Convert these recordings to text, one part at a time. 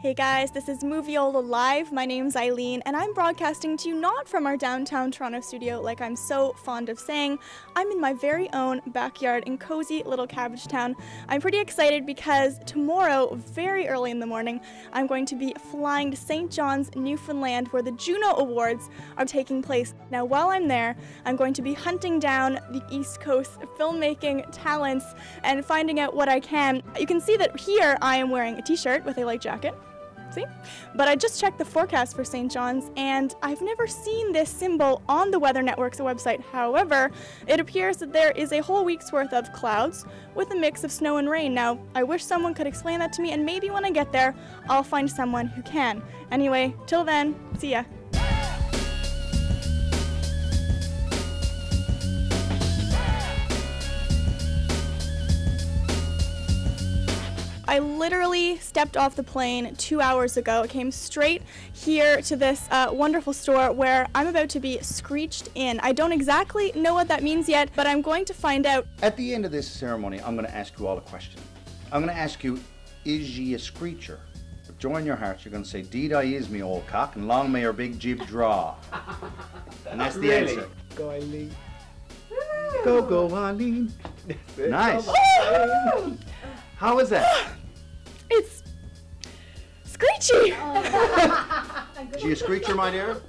Hey guys, this is Movieola Live. My name's Eileen, and I'm broadcasting to you not from our downtown Toronto studio like I'm so fond of saying. I'm in my very own backyard in cozy little Cabbagetown. I'm pretty excited because tomorrow, very early in the morning, I'm going to be flying to St. John's, Newfoundland, where the Juno Awards are taking place. Now, while I'm there, I'm going to be hunting down the East Coast filmmaking talents and finding out what I can. You can see that here I am wearing a t-shirt with a light jacket. See? But I just checked the forecast for St. John's, and I've never seen this symbol on the Weather Network's website. However, it appears that there is a whole week's worth of clouds with a mix of snow and rain. Now, I wish someone could explain that to me, and maybe when I get there, I'll find someone who can. Anyway, till then, see ya. I literally stepped off the plane 2 hours ago. I came straight here to this wonderful store where I'm about to be screeched in. I don't exactly know what that means yet, but I'm going to find out. At the end of this ceremony, I'm going to ask you all a question. I'm going to ask you, is ye a screecher? With joy in your hearts, you're going to say, "Deed I is me old cock, and long may your big jib draw." And that's the answer. Go Eileen. Go Eileen. Nice. How was that? It's screechy. Is she a screecher, my dear?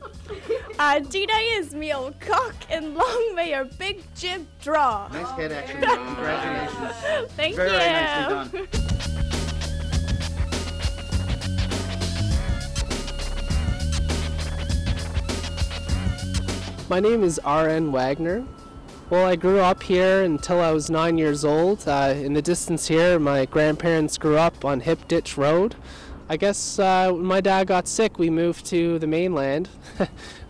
Deed I is me old cock, and long may your big jib draw. Nice head action. Congratulations. Thank Very you. nicely done. My name is R.N. Wagner. Well, I grew up here until I was 9 years old. In the distance here, my grandparents grew up on Hip Ditch Road. I guess when my dad got sick, we moved to the mainland,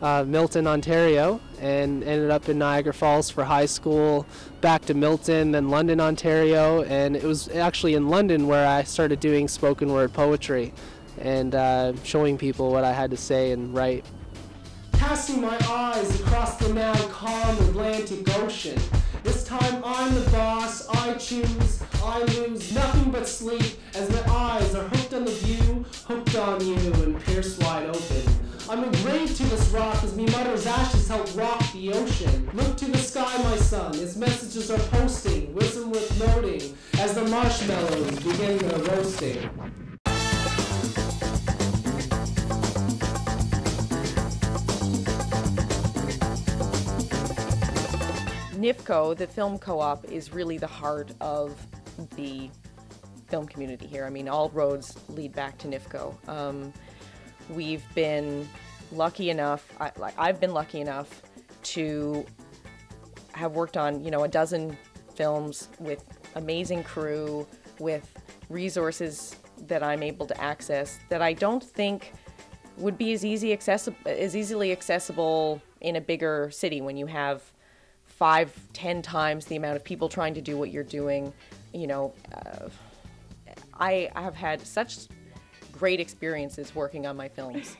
Milton, Ontario, and ended up in Niagara Falls for high school, back to Milton, then London, Ontario, and it was actually in London where I started doing spoken word poetry and showing people what I had to say and write. Casting my eyes across the now calm Atlantic Ocean. This time I'm the boss, I choose, I lose nothing but sleep as my eyes are hooked on the view, hooked on you and pierced wide open. I'm engraved to this rock as me mother's ashes help rock the ocean. Look to the sky, my son, its messages are posting, wisdom worth noting, as the marshmallows begin their roasting. NIFCO, the film co-op, is really the heart of the film community here. I mean, all roads lead back to NIFCO. We've been lucky enough, I've been lucky enough to have worked on, a dozen films with amazing crew, with resources that I'm able to access that I don't think would be as easily accessible in a bigger city when you have 5-10 times the amount of people trying to do what you're doing. I have had such great experiences working on my films.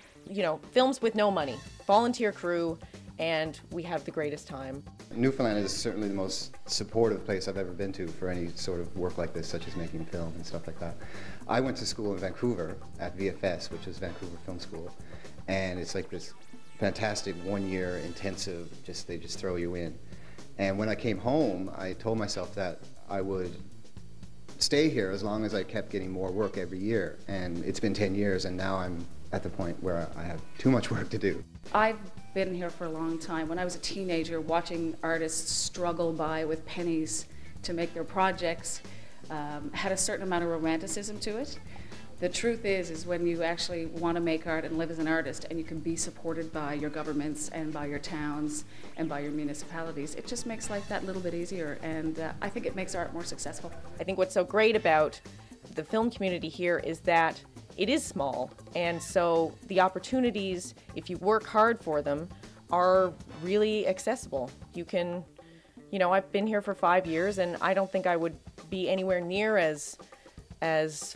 Films with no money, volunteer crew, and we have the greatest time. Newfoundland is certainly the most supportive place I've ever been to for any sort of work like this, such as making film and stuff like that. I went to school in Vancouver at VFS, which is Vancouver Film School, and it's like this fantastic 1-year intensive, they just throw you in. And when I came home, I told myself that I would stay here as long as I kept getting more work every year. And it's been 10 years, and now I'm at the point where I have too much work to do. I've been here for a long time. When I was a teenager, watching artists struggle by with pennies to make their projects had a certain amount of romanticism to it. The truth is when you actually want to make art and live as an artist and you can be supported by your governments and by your towns and by your municipalities, it just makes life that little bit easier, and I think it makes art more successful. I think what's so great about the film community here is that it is small, and so the opportunities, if you work hard for them, are really accessible. You can, I've been here for 5 years, and I don't think I would be anywhere near as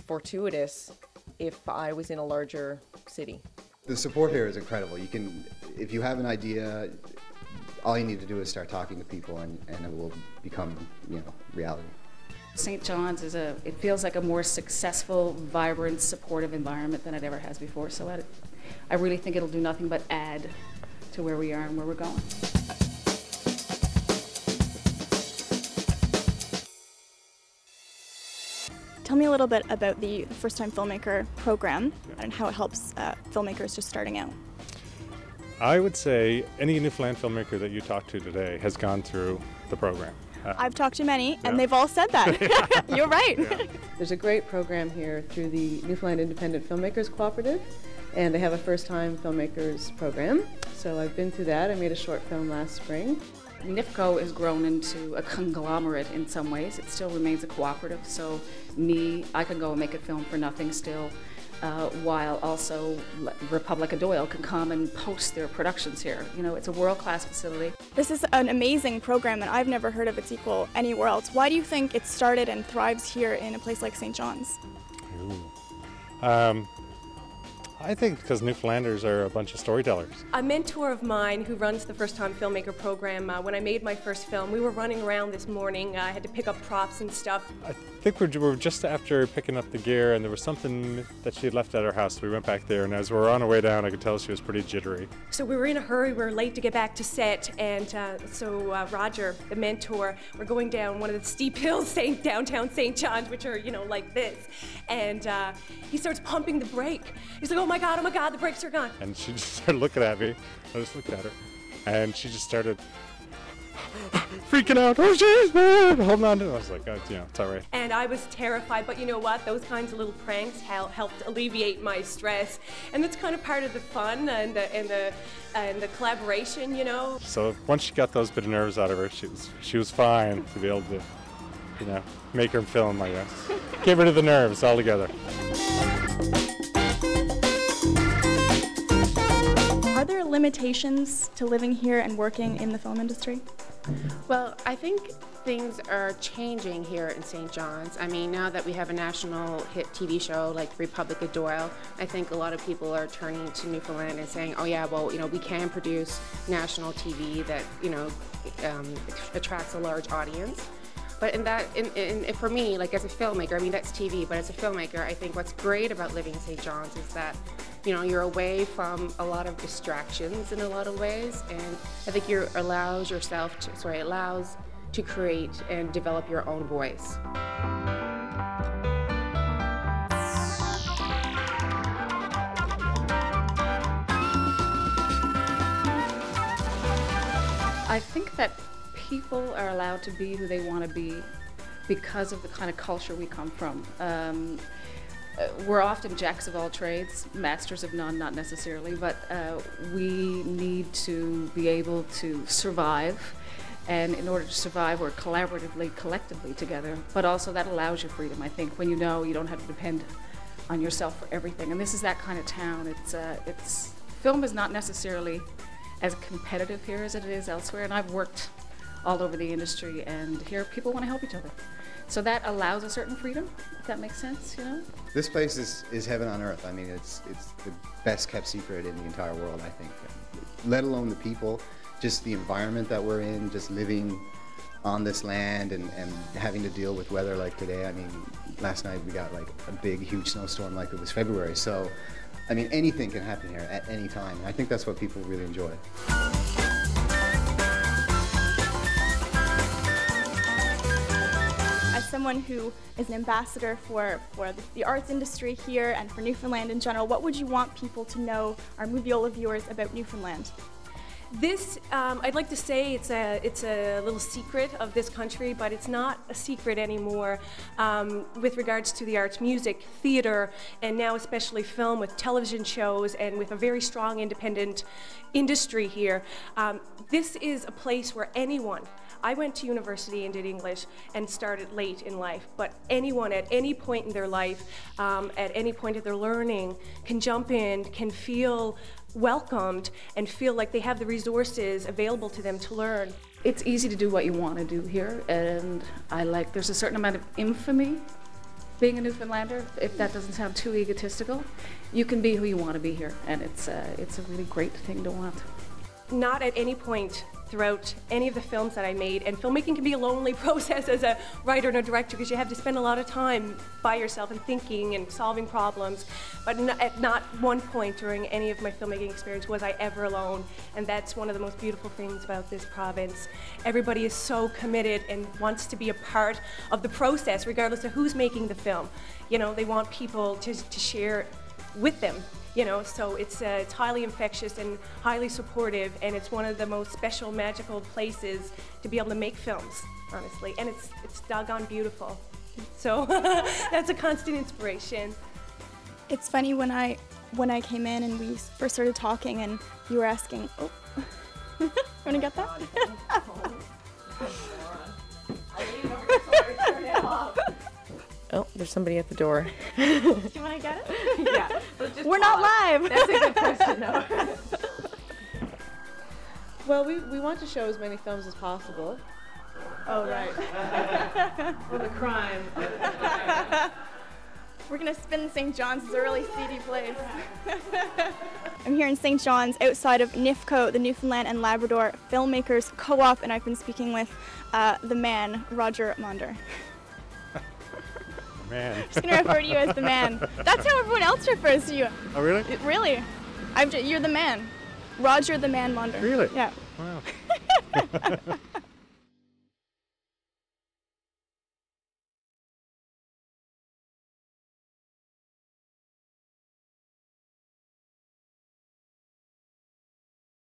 fortuitous if I was in a larger city. The support here is incredible. If you have an idea, all you need to do is start talking to people, and it will become, reality. St. John's it feels like a more successful, vibrant, supportive environment than it ever has before. So I really think it'll do nothing but add to where we are and where we're going. Tell me a little bit about the First Time Filmmaker program and how it helps filmmakers just starting out. I would say any Newfoundland filmmaker that you talk to today has gone through the program. I've talked to many, and they've all said that. You're right. Yeah. There's a great program here through the Newfoundland Independent Filmmakers Cooperative, and they have a first-time filmmakers program. So I've been through that. I made a short film last spring. NIFCO has grown into a conglomerate in some ways. It still remains a cooperative, so I can go and make a film for nothing still, while also Republic of Doyle can come and post their productions here. You know, it's a world-class facility. This is an amazing program, and I've never heard of its equal anywhere else. Why do you think it started and thrives here in a place like St. John's? I think because Newfoundlanders are a bunch of storytellers. A mentor of mine who runs the First Time Filmmaker program, when I made my first film, we were running around this morning. I had to pick up props and stuff. I think we were just after picking up the gear, and there was something that she had left at her house. We went back there, and as we were on our way down, I could tell she was pretty jittery. So we were in a hurry. We were late to get back to set, and so Roger, the mentor, we're going down one of the steep hills, downtown St. John's, which are, you know, like this, and he starts pumping the brake. He's like, oh my God, the brakes are gone. And she just started looking at me. I just looked at her, and she just started freaking out. Oh, jeez, man! Holding on to it. I was like, oh, you know, it's all right. And I was terrified, but you know what? Those kinds of little pranks helped alleviate my stress, and that's kind of part of the fun and the collaboration, you know. So once she got those bit of nerves out of her, she was fine to be able to, you know, make her film, I guess. Get rid of the nerves altogether. Are there limitations to living here and working in the film industry? Well, I think things are changing here in St. John's. I mean, now that we have a national hit TV show like Republic of Doyle, I think a lot of people are turning to Newfoundland and saying, oh yeah, well, you know, we can produce national TV that, you know, attracts a large audience. But for me, like as a filmmaker, I mean, that's TV, but as a filmmaker, I think what's great about living in St. John's is that, you know, you're away from a lot of distractions in a lot of ways, and I think it allows to create and develop your own voice. I think that people are allowed to be who they want to be because of the kind of culture we come from. We're often jacks of all trades, masters of none, not necessarily, but we need to be able to survive. And in order to survive, we're collaboratively, collectively together. But also that allows you freedom, I think, when you know you don't have to depend on yourself for everything. And this is that kind of town. Film is not necessarily as competitive here as it is elsewhere. And I've worked all over the industry, and here people want to help each other. So that allows a certain freedom, if that makes sense, you know? This place is heaven on earth. I mean, it's the best kept secret in the entire world, I think. Let alone the people, just the environment that we're in, just living on this land and having to deal with weather like today. I mean, last night we got like a big, huge snowstorm like it was February. So, I mean, anything can happen here at any time. And I think that's what people really enjoy. Someone who is an ambassador for the arts industry here and for Newfoundland in general, what would you want people to know, our Movieola viewers, about Newfoundland? This, I'd like to say it's a little secret of this country, but it's not a secret anymore with regards to the arts, music, theater, and now especially film with television shows and with a very strong independent industry here. This is a place where anyone, I went to university and did English and started late in life, but anyone at any point in their life, at any point of their learning, can jump in, can feel welcomed, and feel like they have the resources available to them to learn. It's easy to do what you want to do here, and there's a certain amount of infamy being a Newfoundlander, if that doesn't sound too egotistical. You can be who you want to be here, and it's a really great thing to want. Not at any point throughout any of the films that I made. And filmmaking can be a lonely process as a writer and a director because you have to spend a lot of time by yourself and thinking and solving problems. But at not one point during any of my filmmaking experience was I ever alone. And that's one of the most beautiful things about this province. Everybody is so committed and wants to be a part of the process, regardless of who's making the film. You know, they want people to share with them. You know, so it's highly infectious and highly supportive, and it's one of the most special, magical places to be able to make films, honestly. And it's doggone beautiful. So that's a constant inspiration. It's funny when I came in and we first started talking, and you were asking, oh, wanna get that? Oh, there's somebody at the door. Do you want to get it? Yeah. We're not live. That's a good question, though. Well, we want to show as many films as possible. Oh, right. For the crime. We're going to spin St. John's. It's a really seedy place. I'm here in St. John's outside of NIFCO, the Newfoundland and Labrador Filmmakers Co-op, and I've been speaking with the man, Roger Monder. Man. I'm just going to refer to you as the man. That's how everyone else refers to you. Oh, really? Really. You're the man. Roger the man Monder. Really? Yeah. Wow.